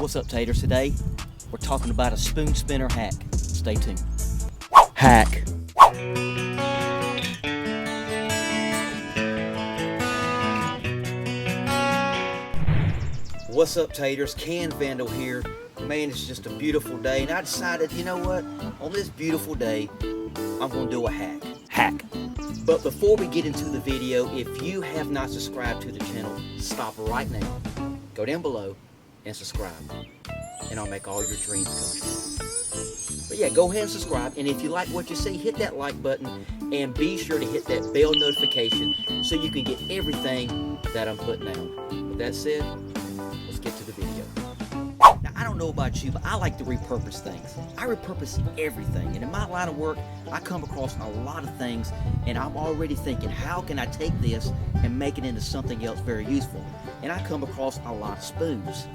What's up, taters? Today we're talking about a spoon spinner hack. Stay tuned. Hack. What's up, taters? Can Vandal here. Man, it's just a beautiful day, and I decided, you know what? On this beautiful day, I'm gonna do a hack. But before we get into the video, if you have not subscribed to the channel, stop right now. Go down below and subscribe, and I'll make all your dreams come true. But yeah, go ahead and subscribe, and if you like what you see, hit that like button, and be sure to hit that bell notification so you can get everything that I'm putting out. With that said, let's get to the video. Now, I don't know about you, but I like to repurpose things. I repurpose everything, and in my line of work, I come across a lot of things, and I'm already thinking, how can I take this and make it into something else very useful? And I come across a lot of spoons.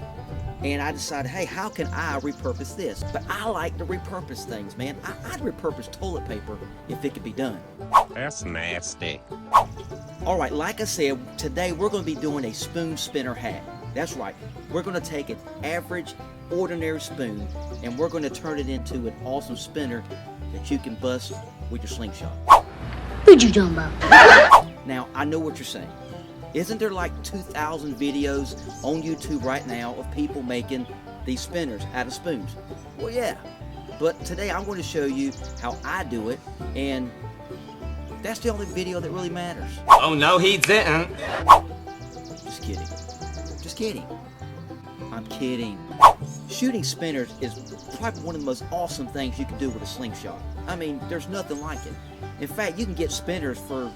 And I decided, hey, how can I repurpose this? But I like to repurpose things, man. I'd repurpose toilet paper if it could be done. That's nasty. All right, like I said, today we're going to be doing a spoon spinner hack. That's right. We're going to take an average, ordinary spoon, and we're going to turn it into an awesome spinner that you can bust with your slingshot. What you talking about? Now, I know what you're saying. Isn't there like 2,000 videos on YouTube right now of people making these spinners out of spoons? Well, yeah. But today I'm going to show you how I do it, and that's the only video that really matters. Oh, no, he didn't. Just kidding. Just kidding. I'm kidding. Shooting spinners is probably one of the most awesome things you can do with a slingshot. I mean, there's nothing like it. In fact, you can get spinners for,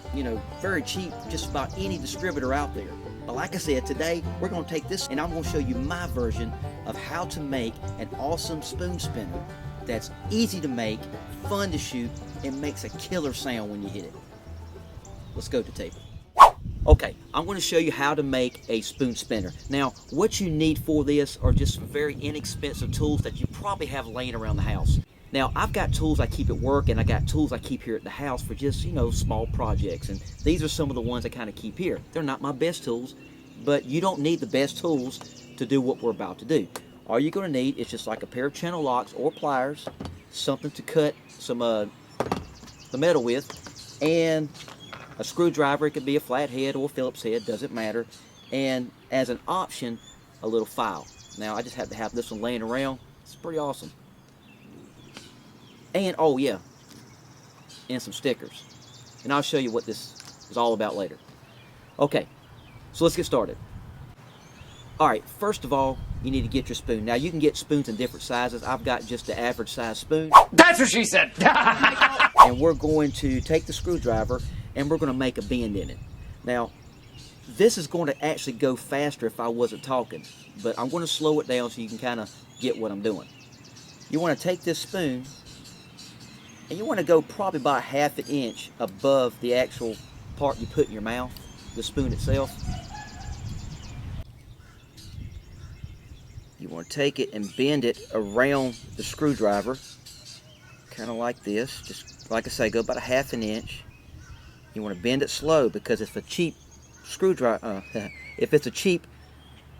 very cheap, just about any distributor out there. But like I said, today we're going to take this and I'm going to show you my version of how to make an awesome spoon spinner that's easy to make, fun to shoot, and makes a killer sound when you hit it. Let's go to tape. Okay, I'm going to show you how to make a spoon spinner. Now, what you need for this are just very inexpensive tools that you probably have laying around the house. Now, I've got tools I keep at work, and I got tools I keep here at the house for just, small projects. And these are some of the ones I kind of keep here. They're not my best tools, but you don't need the best tools to do what we're about to do. All you're going to need is just like a pair of channel locks or pliers, something to cut some the metal with, and a screwdriver. It could be a flathead or a Phillips head, doesn't matter. And as an option, a little file. Now, I just have to have this one laying around. It's pretty awesome. And, oh yeah, and some stickers. And I'll show you what this is all about later. Okay, so let's get started. Alright, first of all, you need to get your spoon. Now, you can get spoons in different sizes. I've got just the average size spoon. That's what she said. And we're going to take the screwdriver and we're going to make a bend in it. Now, this is going to actually go faster if I wasn't talking, but I'm going to slow it down so you can kind of get what I'm doing. You want to take this spoon and you want to go probably about ½ an inch above the actual part you put in your mouth, the spoon itself. You want to take it and bend it around the screwdriver, kind of like this. Just like I say, go about ½ an inch. You want to bend it slow, because if a cheap screwdriver, if it's a cheap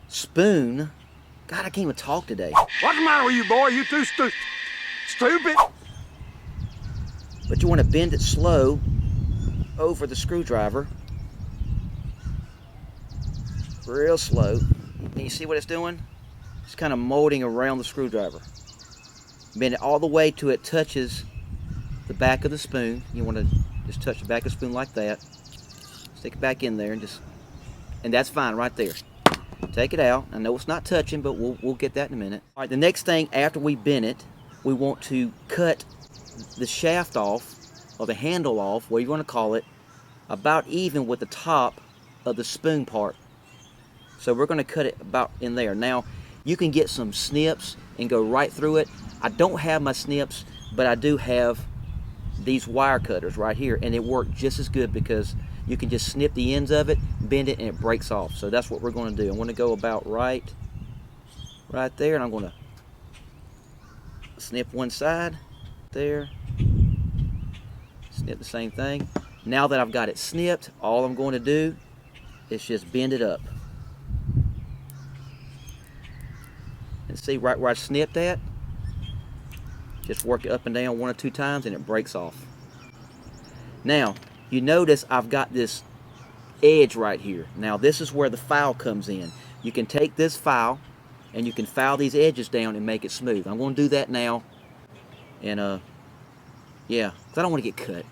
spoon, God, I can't even talk today. What's the matter with you, boy? You too stupid. But you want to bend it slow over the screwdriver, real slow. And you see what it's doing? It's kind of molding around the screwdriver. Bend it all the way till it touches the back of the spoon. You want to just touch the back of the spoon like that. Stick it back in there and that's fine right there. Take it out. I know it's not touching, but we'll get that in a minute. All right, the next thing after we bend it, we want to cut the shaft off, or the handle off, whatever you want to call it, about even with the top of the spoon part. So we're going to cut it about in there. Now, you can get some snips and go right through it. I don't have my snips, but I do have these wire cutters right here, and it worked just as good because you can just snip the ends of it, bend it, and it breaks off. So that's what we're going to do. I'm going to go about right there, and I'm going to snip one side there, snip the same thing. Now that I've got it snipped, all I'm going to do is just bend it up. See right where I snipped at? Just work it up and down 1 or 2 times and it breaks off. Now, you notice I've got this edge right here. Now this is where the file comes in. You can take this file and you can file these edges down and make it smooth. I'm going to do that now. And yeah, because I don't want to get cut.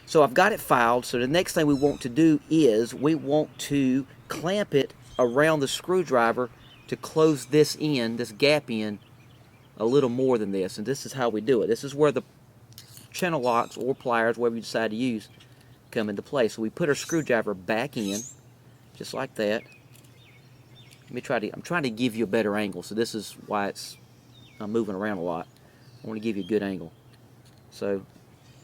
So I've got it filed, so the next thing we want to do is we want to clamp it around the screwdriver to close this in, this gap in, a little more than this. And this is how we do it. This is where the channel locks or pliers, whatever you decide to use, come into play. So we put our screwdriver back in, just like that. Let me try to, I'm trying to give you a better angle, so this is why I'm moving around a lot. I want to give you a good angle. So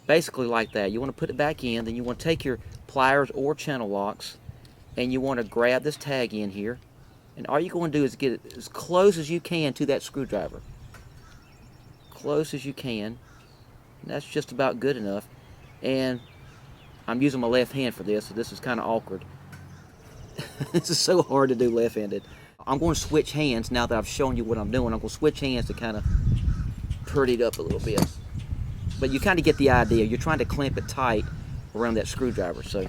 basically like that. You want to put it back in, then you want to take your pliers or channel locks and you want to grab this tag in here, and all you're going to do is get it as close as you can to that screwdriver. Close as you can. And that's just about good enough. And I'm using my left hand for this, so this is kind of awkward. This is so hard to do left-handed. I'm going to switch hands now that I've shown you what I'm doing. I'm going to switch hands to kind of pretty it up a little bit. But you kind of get the idea. You're trying to clamp it tight around that screwdriver. So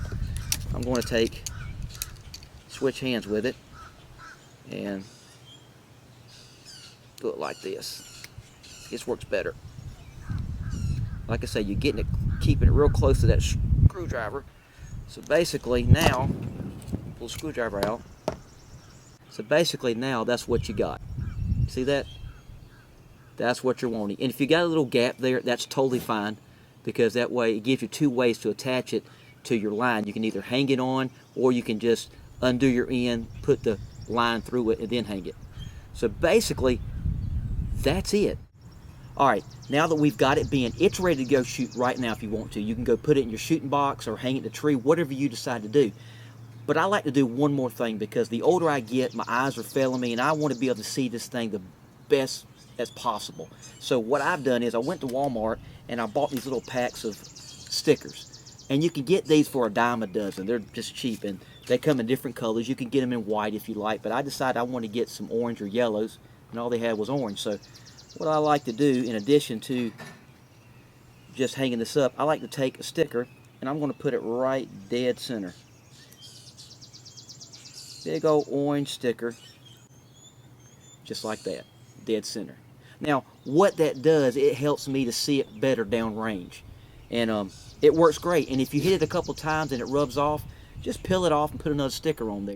I'm going to switch hands with it and do it like this. This works better. Like I say, you're getting it, keeping it real close to that screwdriver. So basically now, pull the screwdriver out. So basically now that's what you got. See that? That's what you're wanting. And if you got a little gap there, that's totally fine, because that way it gives you 2 ways to attach it to your line. You can either hang it on, or you can just undo your end, put the line through it, and then hang it. So basically, that's it. Alright, now that we've got it being, it's ready to go shoot right now if you want to. You can go put it in your shooting box or hang it in a tree, whatever you decide to do. But I like to do one more thing, because the older I get, my eyes are failing me, and I want to be able to see this thing the best as possible. So what I've done is I went to Walmart and I bought these little packs of stickers, and you can get these for $10 a dozen. They're just cheap, and they come in different colors. You can get them in white if you like, but I decided I want to get some orange or yellows, and all they had was orange. So what I like to do, in addition to just hanging this up, I like to take a sticker and I'm going to put it right dead center. Big old orange sticker, just like that, dead center. Now, what that does, it helps me to see it better downrange. And it works great. And if you hit it a couple times and it rubs off, just peel it off and put another sticker on there.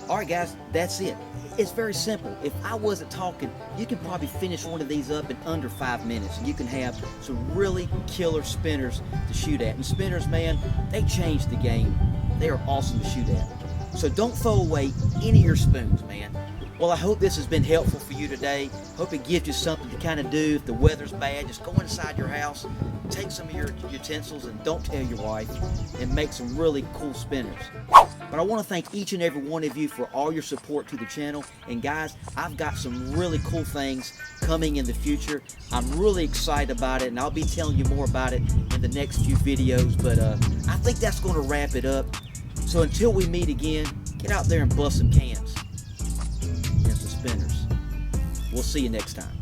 Alright guys, that's it. It's very simple. If I wasn't talking, you can probably finish one of these up in under 5 minutes. And you can have some really killer spinners to shoot at. And spinners, man, they change the game. They are awesome to shoot at. So don't throw away any of your spoons, man. Well, I hope this has been helpful for you today. Hope it gives you something to kind of do if the weather's bad. Just go inside your house, take some of your utensils, and don't tell your wife, and make some really cool spinners. But I want to thank each and every one of you for all your support to the channel. And guys, I've got some really cool things coming in the future. I'm really excited about it, and I'll be telling you more about it in the next few videos. But I think that's going to wrap it up. So until we meet again, get out there and bust some cans and some spinners. We'll see you next time.